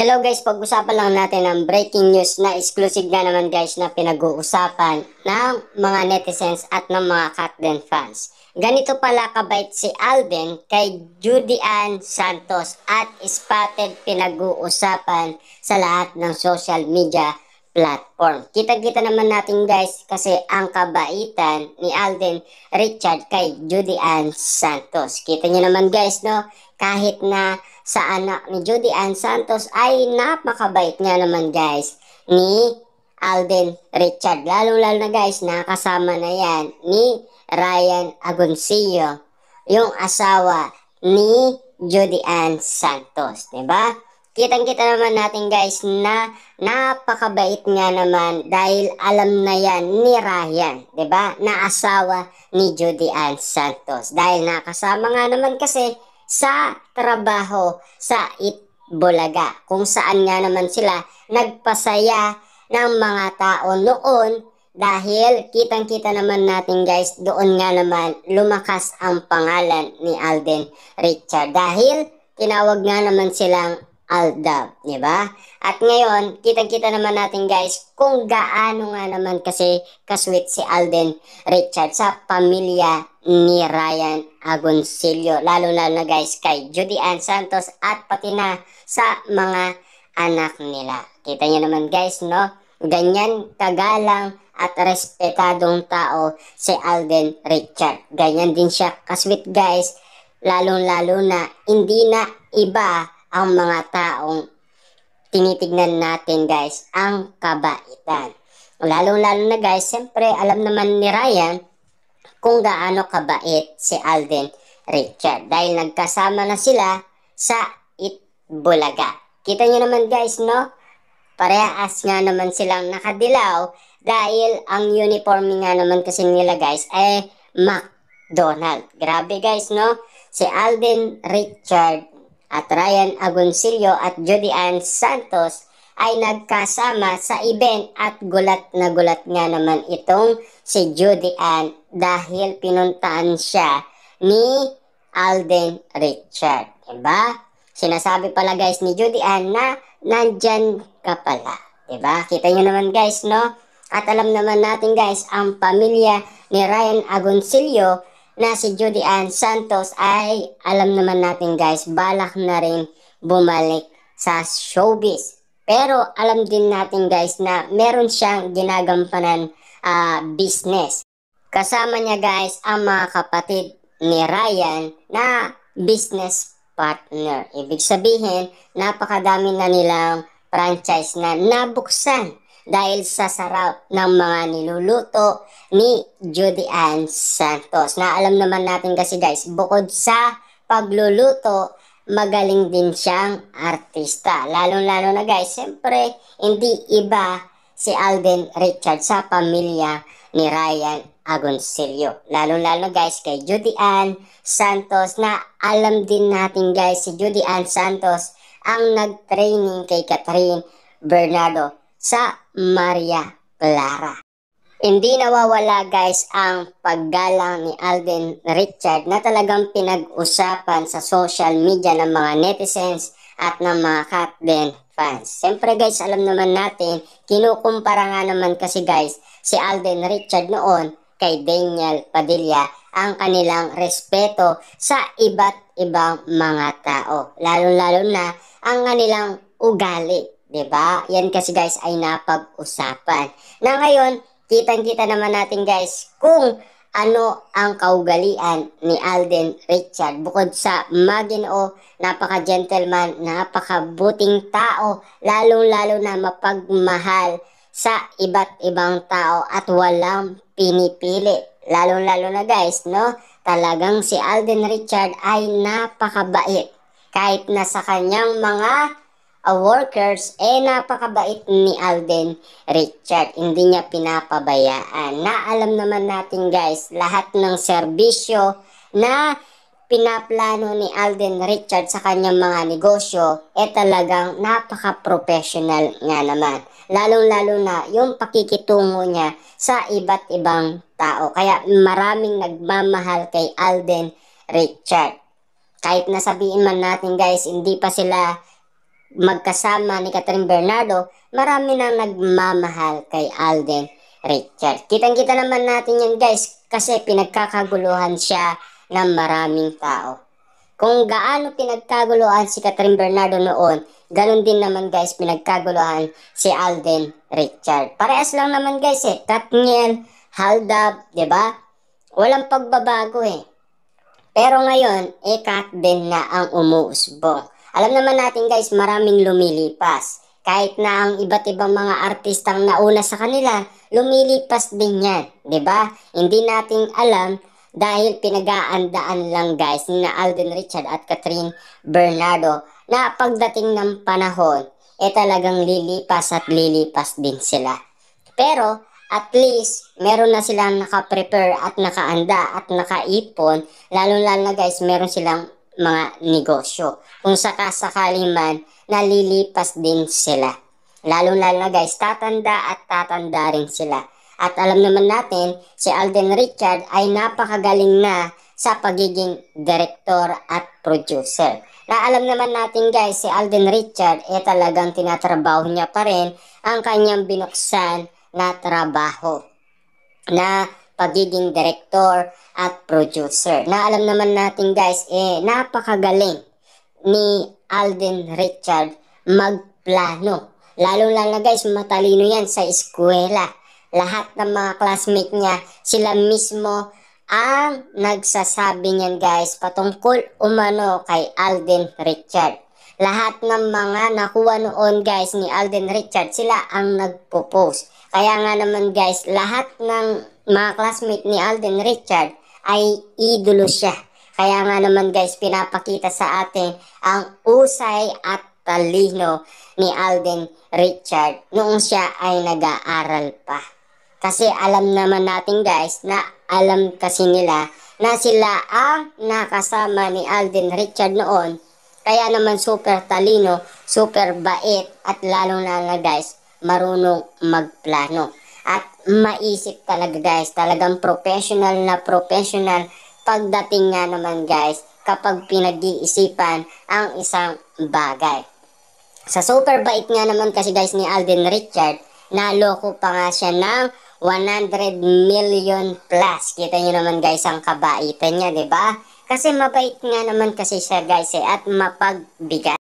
Hello guys, pag-usapan lang natin ang breaking news na exclusive nga naman guys na pinag-uusapan ng mga netizens at ng mga Katden fans. Ganito pala kabait si Alden kay Judy Ann Santos at spotted pinag-uusapan sa lahat ng social media platform. Kita-kita naman natin guys kasi ang kabaitan ni Alden Richard kay Judy Ann Santos. Kita nyo naman guys, no? Kahit na sa anak ni Judy Ann Santos ay napakabait nga naman guys ni Alden Richard. Lalo-lalo na guys, nakasama na yan ni Ryan Agoncillo, yung asawa ni Judy Ann Santos. Diba? Kitang-kita naman natin guys na napakabait nga naman dahil alam na yan ni Ryan, 'di ba? Na asawa ni Judy Ann Santos. Dahil nakasama nga naman kasi sa trabaho sa Itbulaga, kung saan nga naman sila nagpasaya ng mga tao noon dahil kitang-kita naman natin guys, doon nga naman lumakas ang pangalan ni Alden Richard dahil tinawag nga naman silang Aldab, di ba? At ngayon, kitang-kita naman natin guys kung gaano nga naman kasi kasweet si Alden Richard sa pamilya ni Ryan Agoncillo. Lalo-lalo na guys kay Judy Ann Santos at pati na sa mga anak nila. Kita nyo naman guys, no? Ganyan kagalang at respetadong tao si Alden Richard. Ganyan din siya kasweet guys. Lalong-lalo na hindi na iba ang mga taong tinitignan natin guys, ang kabaitan. Lalong-lalo na guys, siyempre alam naman ni Ryan kung gaano kabait si Alden Richard dahil nagkasama na sila sa Itbulaga. Kita nyo naman guys, no? Parehas nga naman silang nakadilaw dahil ang uniform nga naman kasi nila guys ay McDonald. Grabe guys, no? Si Alden Richard at Ryan Agoncillo at Judy Ann Santos ay nagkasama sa event at gulat na gulat nga naman itong si Judy Ann dahil pinuntaan siya ni Alden Richard. Diba? Sinasabi pala guys ni Judy Ann na nandyan ka pala. Diba? Kita nyo naman guys, no? At alam naman natin guys, ang pamilya ni Ryan Agoncillo na si Judy Ann Santos ay alam naman natin guys, balak na rin bumalik sa showbiz. Pero alam din natin guys na meron siyang ginagampanan business. Kasama niya guys ang mga kapatid ni Ryan na business partner. Ibig sabihin, napakadami na nilang franchise na nabuksan dahil sa sarap ng mga niluluto ni Judy Ann Santos. Na alam naman natin kasi guys, bukod sa pagluluto, magaling din siyang artista. Lalong-lalo na guys, siyempre, hindi iba si Alden Richard sa pamilya ni Ryan Agoncillo. Lalong-lalo guys kay Judy Ann Santos na alam din natin guys, si Judy Ann Santos ang nag-training kay Catherine Bernardo sa Maria Clara. Hindi nawawala guys ang paggalang ni Alden Richard na talagang pinag-usapan sa social media ng mga netizens at ng mga Katden fans. Siyempre guys, alam naman natin, kinukumpara nga naman kasi guys si Alden Richard noon kay Daniel Padilla ang kanilang respeto sa iba't ibang mga tao. Lalo-lalo na ang kanilang ugali. Diba? Yan kasi guys ay napag-usapan. Na ngayon, kitang-kita naman natin guys kung ano ang kaugalian ni Alden Richard. Bukod sa maginoo, napaka-gentleman, napakabuting tao, lalong-lalo na mapagmahal sa iba't ibang tao at walang pinipili. Lalong-lalo na guys, no? Talagang si Alden Richard ay napakabait. Kahit na sa kanyang mga workers, napakabait ni Alden Richard. Hindi niya pinapabayaan. Na alam naman natin guys, lahat ng serbisyo na pinaplano ni Alden Richard sa kanyang mga negosyo, talagang napaka-professional nga naman. Lalong-lalo na yung pakikitungo niya sa iba't ibang tao. Kaya maraming nagmamahal kay Alden Richard. Kahit nasabihin man natin guys, hindi pa sila magkasama ni Catherine Bernardo, marami nang nagmamahal kay Alden Richard. Kitang-kita naman natin yan guys kasi pinagkakaguluhan siya ng maraming tao. Kung gaano pinagkaguluhan si Catherine Bernardo noon, ganun din naman guys pinagkaguluhan si Alden Richard. Parehas lang naman guys Katniel, Haldab, 'di ba? Walang pagbabago Pero ngayon, Kat din na ang umuusbong. Alam naman natin guys, maraming lumilipas. Kahit na ang iba't ibang mga artistang nauna sa kanila, lumilipas din yan. 'Di ba? Hindi natin alam dahil pinag-aandaan lang guys ni Alden Richard at Catherine Bernardo na pagdating ng panahon, talagang lilipas at lilipas din sila. Pero at least meron na silang naka-prepare at nakaanda at nakaipon, lalo-lalo na guys meron silang mga negosyo. Kung sakasakali man, nalilipas din sila. Lalo-lalo na guys, tatanda at tatanda rin sila. At alam naman natin, si Alden Richard ay napakagaling na sa pagiging director at producer. Na alam naman natin guys, si Alden Richard talagang tinatrabaho niya pa rin ang kanyang binuksan na trabaho na pagiging director at producer. Na alam naman natin guys, napakagaling ni Alden Richard magplano. Lalo-lalo na guys, matalino yan sa eskwela. Lahat ng mga classmate niya, sila mismo ang nagsasabi niyan guys patungkol umano kay Alden Richard. Lahat ng mga nakuha noon guys ni Alden Richard, sila ang nagpo-post. Kaya nga naman guys, lahat ng mga classmate ni Alden Richard ay idolo siya. Kaya nga naman guys, pinapakita sa atin ang usay at talino ni Alden Richard noong siya ay nag-aaral pa. Kasi alam naman natin guys na alam kasi nila na sila ang nakasama ni Alden Richard noon. Kaya naman super talino, super bait at lalong na guys marunong magplano. At maisip talaga guys, talagang professional na professional pagdating nga naman guys kapag pinag-iisipan ang isang bagay. Sa super bait nga naman kasi guys ni Alden Richard, naloko pa nga siya ng 100 million plus. Kita nyo naman guys ang kabaitan niya, 'di ba? Kasi mabait nga naman kasi siya guys at mapagbigay.